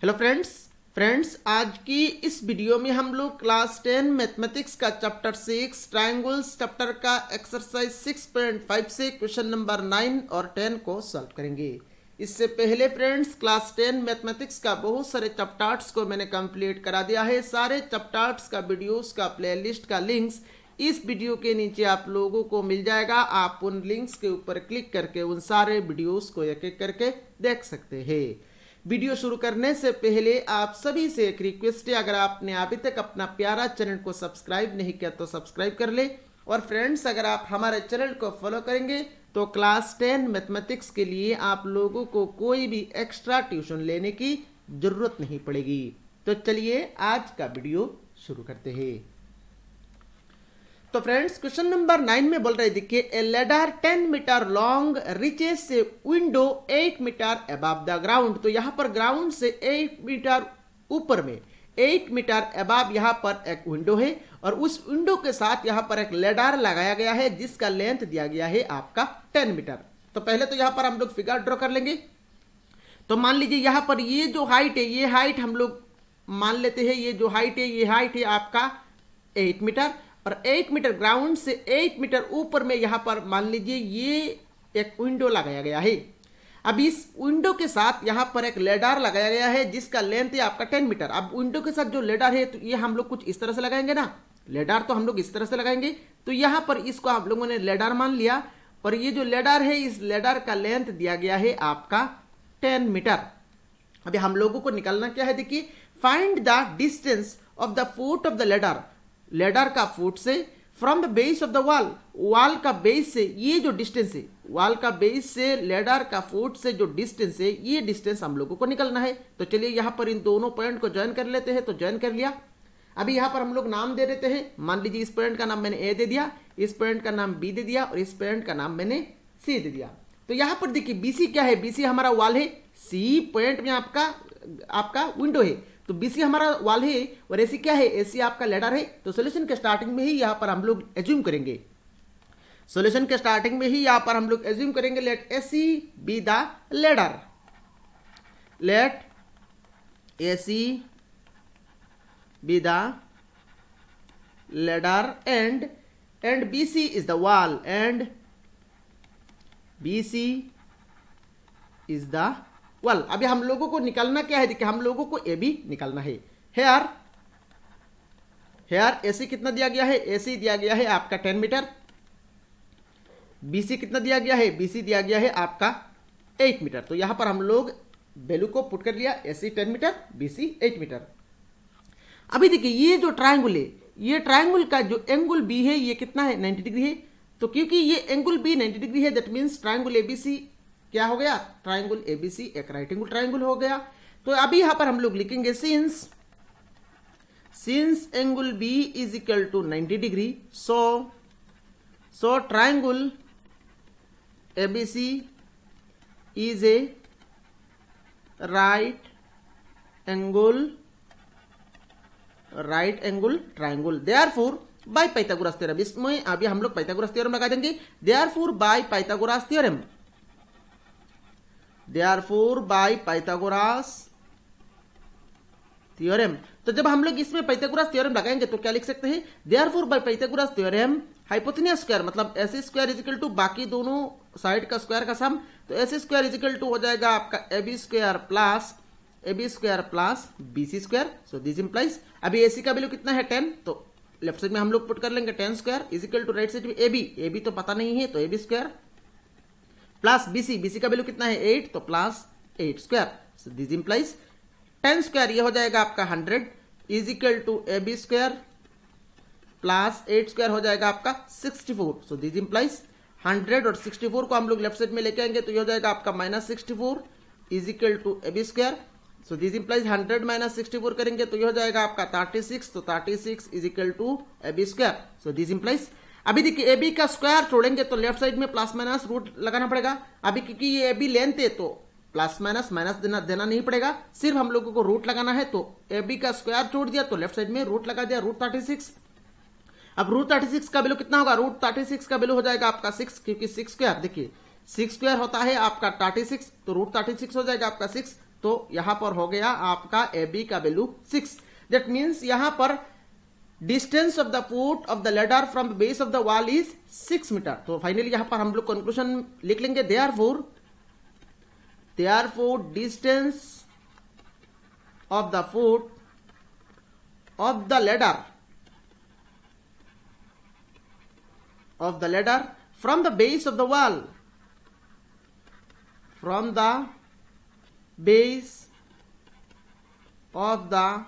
Hello friends आज की इस वीडियो में हम लोग क्लास 10 मैथमेटिक्स का चैप्टर 6 ट्रायंगल्स चैप्टर का एक्सरसाइज 6.5 से क्वेश्चन नंबर 9 और 10 को सॉल्व करेंगे। इससे पहले फ्रेंड्स क्लास 10 मैथमेटिक्स का बहुत सारे चैप्टर्स को मैंने कंप्लीट करा दिया है। सारे चैप्टर्स का वीडियोस का प्लेलिस्ट का लिंक्स इस वीडियो के नीचे आप लोगों को मिल जाएगा। आप उन लिंक्स के ऊपर क्लिक करके उन सारे वीडियोस को एक एक करके देख सकते हैं। वीडियो शुरू करने से पहले आप सभी से एक रिक्वेस्ट है, अगर आपने अभी तक अपना प्यारा चैनल को सब्सक्राइब नहीं किया तो सब्सक्राइब कर ले। और फ्रेंड्स अगर आप हमारे चैनल को फॉलो करेंगे तो क्लास 10 मैथमेटिक्स के लिए आप लोगों को कोई भी एक्स्ट्रा ट्यूशन लेने की जरूरत नहीं पड़ेगी। तो चलिए आज का वीडियो शुरू करते हैं। तो फ्रेंड्स क्वेश्चन नंबर 9 में बोल रहे देखिए, a ladder 10 metre long reaches से window 8 metre above the ground. तो यहां पर ग्राउंड से 8 मीटर ऊपर में 8 मीटर अबव यहां पर एक विंडो है और उस विंडो के साथ यहां पर एक लेडर लगाया गया है जिसका लेंथ दिया गया है आपका 10 मीटर। तो पहले तो यहां पर हम लोग फिगर ड्रॉ कर लेंगे। तो मान लीजिए यहां पर ये जो हाइट है, ये हाइट हम लोग मान लेते हैं, ये जो हाइट है ये हाइट है आपका 8 मीटर और 8 मीटर ग्राउंड से 8 मीटर ऊपर में यहां पर मान लीजिए ये एक विंडो लगाया गया है। अब इस विंडो के साथ यहां पर एक लेडर लगाया गया है जिसका लेंथ है आपका 10 मीटर। अब विंडो के साथ जो लेडर है तो ये हम लोग कुछ इस तरह से लगाएंगे ना, लेडर तो हम लोग इस तरह से लगाएंगे। तो यहां पर इसको आप लोगों ने लेडर मान लिया और ये जो लेडर है इस लेडर का लेंथ दिया गया है आपका 10 मीटर। अभी हम लोगों को निकालना क्या है, देखिए, find the distance of the foot of the ladder. Ladder का फुट से from the base of the wall, wall का बेस से ये जो डिस्टेंस है, वॉल का बेस से लेडर का फुट से जो डिस्टेंस है ये डिस्टेंस हम लोगों को निकलना है। तो चलिए यहां पर इन दोनों पॉइंट को ज्वाइन कर लेते हैं। तो ज्वाइन कर लिया। अभी यहां पर हम लोग नाम दे देते हैं। मान लीजिए इस पॉइंट का नाम मैंने ए दे दिया, इस पॉइंट का नाम बी दे दिया और इस पॉइंट का नाम मैंने सी दे दिया। तो यहां पर देखिए बीसी क्या है, बीसी हमारा वॉल है, सी पॉइंट में आपका विंडो है। तो बीसी हमारा वॉल है और एसी क्या है, एसी आपका लेडर है। तो सॉल्यूशन के स्टार्टिंग में ही यहां पर हम लोग एज्यूम करेंगे, सॉल्यूशन के स्टार्टिंग में ही यहां पर हम लोग एज्यूम करेंगे, let AC be the ladder, let AC be the ladder and BC is the wall and BC is the wall. अभी हम लोगों को निकालना क्या है, देखिए हम लोगों को ए बी निकालना है। हेयर एसी कितना दिया गया है, एसी दिया गया है आपका 10 मीटर। बीसी कितना दिया गया है, बीसी दिया गया है आपका 8 मीटर। तो यहां पर हम लोग वैल्यू को पुट कर लिया, एसी 10 मीटर, बीसी 8 मीटर। अभी देखिए ये जो ट्रायंगल है, ये ट्रायंगल का जो एंगल बी है ये कितना है, 90 डिग्री है। तो क्योंकि ये एंगल बी 90 डिग्री है दैट मीन्स ट्रायंगल एबीसी क्या हो गया, ट्रायंगल एबीसी एक राइट एंगल ट्रायंगल हो गया। तो अभी यहां पर हम लोग लिखेंगे since angle B is equal to 90 degree, so triangle ABC is a right angle triangle. Therefore by Pythagoras theorem, इसमें अभी हम लोग पाइथागोरस थ्योरम लगा देंगे। Therefore by Pythagoras theorem, Therefore by Pythagoras theorem। तो जब हम लोग इसमें पाइथागोरस थ्योरम लगाएंगे तो क्या लिख सकते हैं, Therefore by Pythagoras theorem hypotenuse square मतलब S square is equal to बाकी दोनों साइड का स्क्वायर का सम। तो S square is equal to हो जाएगा आपका A B square plus BC square. So this implies, अभी एसी का वैल्यू कितना है 10, तो लेफ्ट साइड में हम लोग पुट कर लेंगे 10 square is equal to right side में ए बी तो पता नहीं है तो A B square plus BC का वैल्यू कितना है 8 तो plus 8 square. So this implies 10 square ये हो जाएगा आपका 100 is equal to A B square plus 8 square हो जाएगा आपका 64। सो दिस इंप्लाइज 100 और 64 को हम लोग लेफ्ट साइड में लेके आएंगे तो ये हो जाएगा आपका -64 is equal to A B square. So this implies 100 minus 64 करेंगे तो ये हो जाएगा आपका 36, तो 36 is equal to A B square. So this implies, अभी देखिए ए बी का स्क्वायर छोड़ेंगे तो लेफ्ट साइड में प्लस माइनस रूट लगाना पड़ेगा। अभी क्योंकि ये ए बी लेंथ है तो प्लस माइनस देना नहीं पड़ेगा, सिर्फ हम लोगों को रूट लगाना है। तो ए बी का स्क्वायर छोड़ दिया तो लेफ्ट साइड में रूट लगा दिया, रूट 36। अब रूट 36 का वैल्यू कितना होगा, रूट 36 का वैल्यू हो जाएगा आपका 6, क्योंकि 6 स्क्वायर देखिए 6 स्क्वायर होता है आपका 36, तो रूट 36 हो जाएगा आपका 6। तो यहां पर हो गया आपका ए बी का वैल्यू 6। दैट मीन्स यहां पर distance of the foot of the ladder from base of the wall is 6 metre. तो फाइनली यहां पर हम लोग कंक्लूजन लिख लेंगे, therefore distance of the foot of the ladder from the base of the wall, from the base of the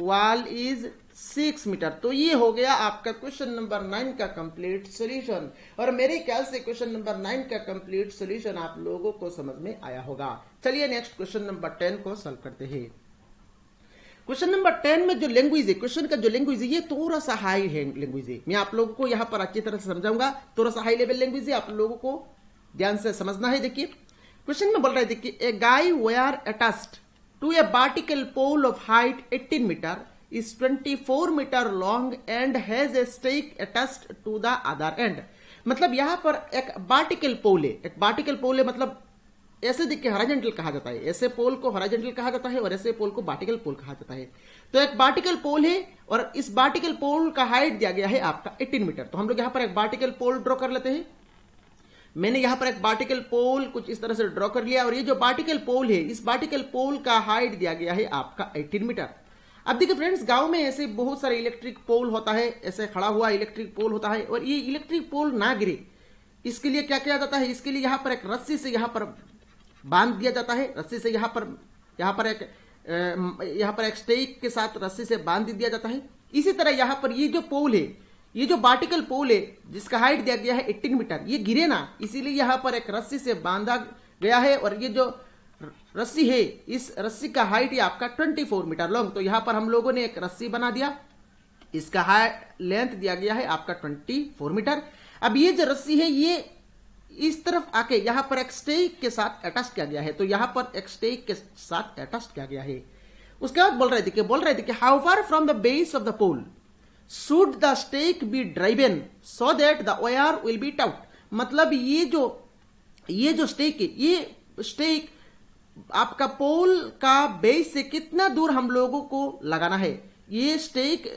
wall is 6 metre. तो ये हो गया आपका क्वेश्चन नंबर 9 का कंप्लीट सॉल्यूशन। और मेरे ख्याल से क्वेश्चन नंबर 9 का कंप्लीट सॉल्यूशन आप लोगों को समझ में आया होगा। चलिए नेक्स्ट क्वेश्चन नंबर 10 को सॉल्व करते हैं। क्वेश्चन नंबर 10 में जो लैंग्वेज है, क्वेश्चन का जो लैंग्वेज है, ये थोड़ा सा हाई है लैंग्वेज है। मैं आप लोगों को यहां पर अच्छी तरह से समझाऊंगा। थोड़ा सा हाई लेवल लैंग्वेज है, आप लोगों को ध्यान से समझना है। देखिए क्वेश्चन में बोल रहे, देखिए a guy wire attached to a vertical pole of height 18 metre is 24 metre long and has a stake attached to the other end. मतलब यहां पर एक वर्टिकल पोल है, एक वर्टिकल पोल है मतलब ऐसे देखिए हॉरिजॉन्टल कहा जाता है, ऐसे पोल को हॉरिजॉन्टल कहा जाता है और ऐसे पोल को वर्टिकल पोल कहा जाता है। तो एक वर्टिकल पोल है और इस वर्टिकल पोल का हाइट दिया गया है आपका 18 मीटर। तो हम लोग यहां पर एक वर्टिकल पोल ड्रॉ कर लेते हैं। मैंने यहां पर एक वर्टिकल पोल कुछ इस तरह से ड्रॉ कर लिया और ये जो वर्टिकल पोल है, इस वर्टिकल पोल का हाइट दिया गया है आपका 18 मीटर। अब देखिए फ्रेंड्स, गांव में ऐसे बहुत सारे इलेक्ट्रिक पोल होता है, ऐसे खड़ा हुआ इलेक्ट्रिक पोल होता है और ये इलेक्ट्रिक पोल ना गिरे इसके लिए क्या किया जाता है, इसके लिए यहां पर एक रस्सी से यहां पर बांध दिया जाता है। रस्सी से यहां पर एक स्टेक के साथ रस्सी से बांध दिया जाता है। इसी तरह यहां पर ये जो पोल है, ये जो वर्टिकल पोल है जिसका हाइट दिया गया है 18 मीटर, ये गिरे ना, इसीलिए यहां पर एक रस्सी से बांधा गया है और ये जो रस्सी है, इस रस्सी का हाइट है आपका 24 मीटर लॉन्ग। तो यहां पर हम लोगों ने एक रस्सी बना दिया, इसका लेंथ दिया गया है आपका 24 मीटर। अब ये जो रस्सी है ये इस तरफ आके यहां पर एक स्टेक के साथ अटैच किया गया है। तो यहां पर एक स्टेक के साथ अटैच किया गया है। उसके बाद बोल रहे थे कि how far from the base of the pole should the stake be driven so that the wire will be taut. मतलब ये जो स्टेक है, ये स्टेक आपका पोल का बेस से कितना दूर हम लोगों को लगाना है, ये स्टेक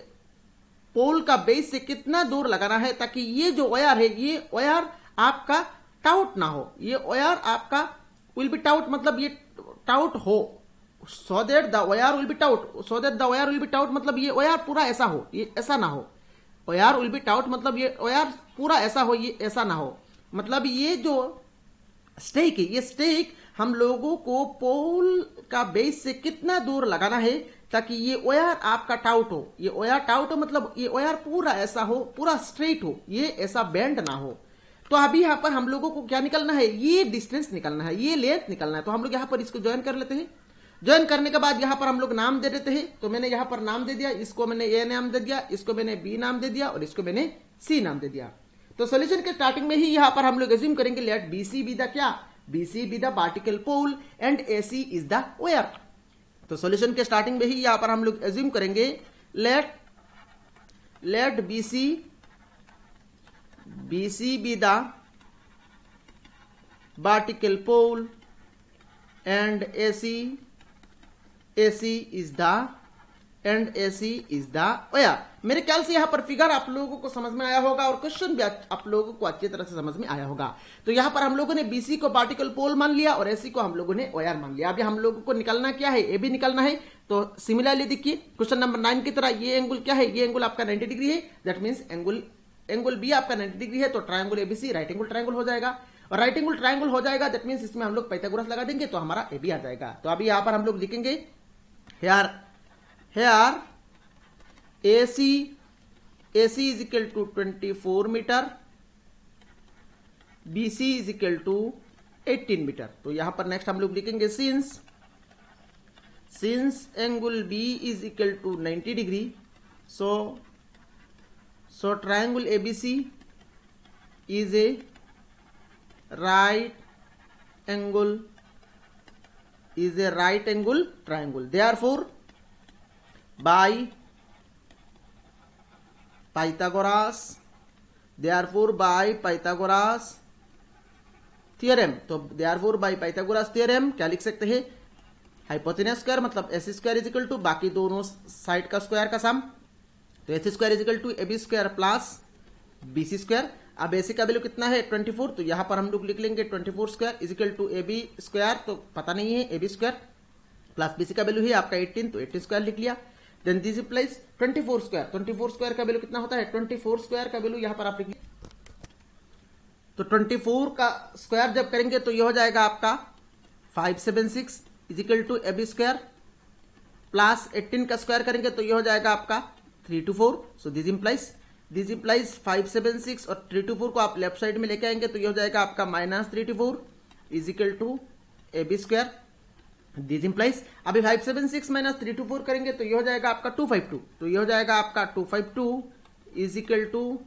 पोल का बेस से कितना दूर लगाना है ताकि ये जो वायर है, ये वायर आपका टाउट ना हो। ये वायर आपका विल बी टाउट, मतलब ये टाउट हो, सो that the wire will be taut. So that the wire will be taut मतलब ये वायर पूरा ऐसा हो, ये ऐसा ना हो। वायर विल बी टाउट मतलब ये वायर पूरा ऐसा हो, ये ऐसा ना हो। मतलब ये जो स्टेक है, ये स्टेक हम लोगों को पोल का बेस से कितना दूर लगाना है ताकि ये वायर आपका टाउट हो। ये वायर टाउट हो मतलब ये वायर पूरा ऐसा हो, पूरा स्ट्रेट हो, ये ऐसा बेंड ना हो। तो अभी यहां पर हम लोगों को क्या निकलना है, ये डिस्टेंस निकलना है, ये लेंथ निकलना है। तो हम लोग यहां पर इसको ज्वाइन कर लेते हैं। ज्वाइन करने के बाद यहां पर हम लोग नाम दे देते हैं। तो मैंने यहां पर नाम दे दिया, इसको मैंने ए नाम दे दिया, इसको मैंने बी नाम दे दिया और इसको मैंने सी नाम दे दिया। तो सोल्यूशन के स्टार्टिंग में ही यहां पर हम लोग एज्यूम करेंगे लेट बीसी बी द क्या, BC be the vertical pole and AC is the wire. तो सोल्यूशन के स्टार्टिंग में ही यहां पर हम लोग एज्यूम करेंगे let BC be the vertical pole and AC is the wire। मेरे ख्याल से यहां पर फिगर आप लोगों को समझ में आया होगा और क्वेश्चन भी आप लोगों को अच्छी तरह से समझ में आया होगा। तो यहां पर हम लोगों ने BC को वर्टिकल पोल मान लिया और AC को हम लोगों ने वायर मान लिया। अभी हम लोगों को निकलना क्या है, ए भी निकलना है। तो सिमिलरली देखिए क्वेश्चन नंबर 9 की तरह ये एंगल क्या है, ये एंगल आपका 90 डिग्री है। दैट मीन्स एंगल बी आपका 90 डिग्री है। तो triangle ABC right angle triangle हो जाएगा और राइट एंगल ट्रायंगल हो जाएगा। दैट मींस इसमें हम लोग पाइथागोरस लगा देंगे तो हमारा ए बी आ जाएगा। तो अभी यहां पर हम लोग लिखेंगे here AC is equal to 24 metre, BC is equal to 18 metre. तो यहां पर नेक्स्ट हम लोग लिखेंगे since angle B is equal to 90 degree, so triangle ABC is a right angle triangle। Therefore by Pythagoras theorem, तो therefore by Pythagoras theorem क्या लिख सकते हैं, हाइपोटेनस स्क्वायर मतलब S square is equal to बाकी दोनों साइड का square का सम, तो S square is equal to A B square plus B C square. अब एसी का वैल्यू कितना है 24, तो यहां पर हम लोग लिख लेंगे 24 square is equal to A B square, तो पता नहीं है A B square plus BC का वैल्यू है आपका 18, तो 18 स्क्वायर लिख लिया। Then this implies 24 square, 24 square का वैल्यू कितना होता है 24 स्क्वायर का वैल्यू यहां पर आप लिख लिया, तो 24 का स्क्वायर जब करेंगे तो ये हो जाएगा आपका 576 is equal to A B square plus 18 का स्क्वायर करेंगे तो ये हो जाएगा आपका 324। सो दिस इंप्लाइज 576 और 324 को आप लेफ्ट साइड में लेके आएंगे तो ये हो जाएगा आपका -324 is equal to A B square. This implies अभी 576 माइनस 324 करेंगे तो ये हो जाएगा आपका 252, तो ये हो जाएगा आपका 252 is equal to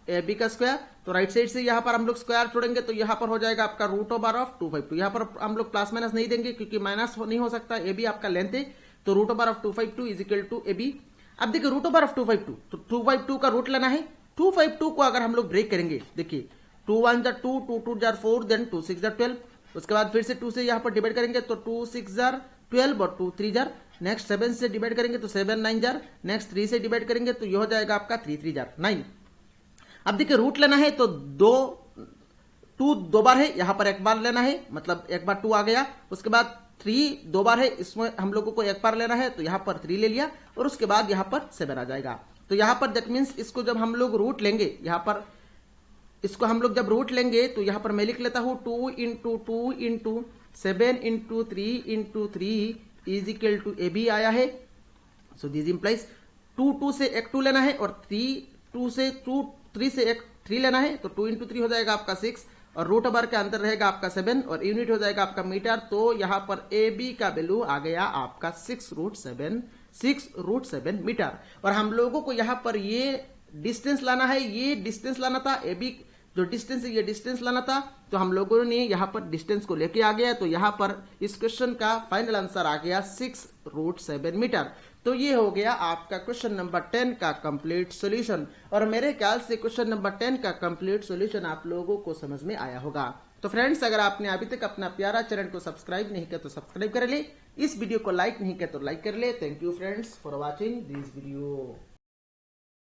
A B का स्क्वायर। तो राइट साइड से यहां पर हम लोग स्क्वायर छोड़ेंगे तो यहां पर हो जाएगा आपका √252। यहां पर हम लोग प्लस माइनस नहीं देंगे क्योंकि माइनस नहीं हो सकता, ए बी आपका लेंथ है, तो √252 is equal to A B. अब देखिए √252, तो 252 का रूट लेना है। 252 को अगर हम लोग ब्रेक करेंगे, देखिए 2 1 जार 2, 2 2 जार 4, देन 2 6 जार 12, उसके बाद फिर से 2 से यहां पर डिवाइड करेंगे तो 2 6 जार 12 और 2 3 जार, नेक्स्ट 7 से डिवाइड करेंगे तो 7 9 जार, नेक्स्ट 3 से डिवाइड करेंगे तो ये हो जाएगा आपका 3 3 जार 9। अब देखिए रूट लेना है तो 2 दो बार है, यहां पर एक बार लेना है, मतलब एक बार 2 आ गया, उसके बाद 3 दो बार है, इसमें हम लोगों को एक बार लेना है तो यहां पर 3 ले लिया और उसके बाद यहां पर 7 आ जाएगा। तो यहां पर दैट मीन्स इसको जब हम लोग रूट लेंगे, यहां पर इसको हम लोग जब रूट लेंगे तो यहां पर मैं लिख लेता हूं 2 into 2 into 7 into 3 into 3 is equal to A B आया है। सो दिस इंप्लाइज 2 से एक 2 लेना है और 3 से एक 3 लेना है, तो 2 इंटू 3 हो जाएगा आपका 6 और रूट ओवर के अंदर रहेगा आपका 7 और यूनिट हो जाएगा आपका मीटर। तो यहां पर ए बी का वैल्यू आ गया आपका 6√7 मीटर। और हम लोगों को यहां पर ये डिस्टेंस लाना है, ये डिस्टेंस लाना था, ए बी जो डिस्टेंस है ये डिस्टेंस लाना था, तो हम लोगों ने यहां पर डिस्टेंस को लेके आ गया, तो यहां पर इस क्वेश्चन का फाइनल आंसर आ गया 6√7 मीटर। तो ये हो गया आपका क्वेश्चन नंबर 10 का कंप्लीट सॉल्यूशन। और मेरे ख्याल से क्वेश्चन नंबर 10 का कंप्लीट सॉल्यूशन आप लोगों को समझ में आया होगा। तो फ्रेंड्स, अगर आपने अभी तक अपना प्यारा चैनल को सब्सक्राइब नहीं किया तो सब्सक्राइब कर ले, इस वीडियो को लाइक नहीं किया तो लाइक कर ले। Thank you friends for watching this video.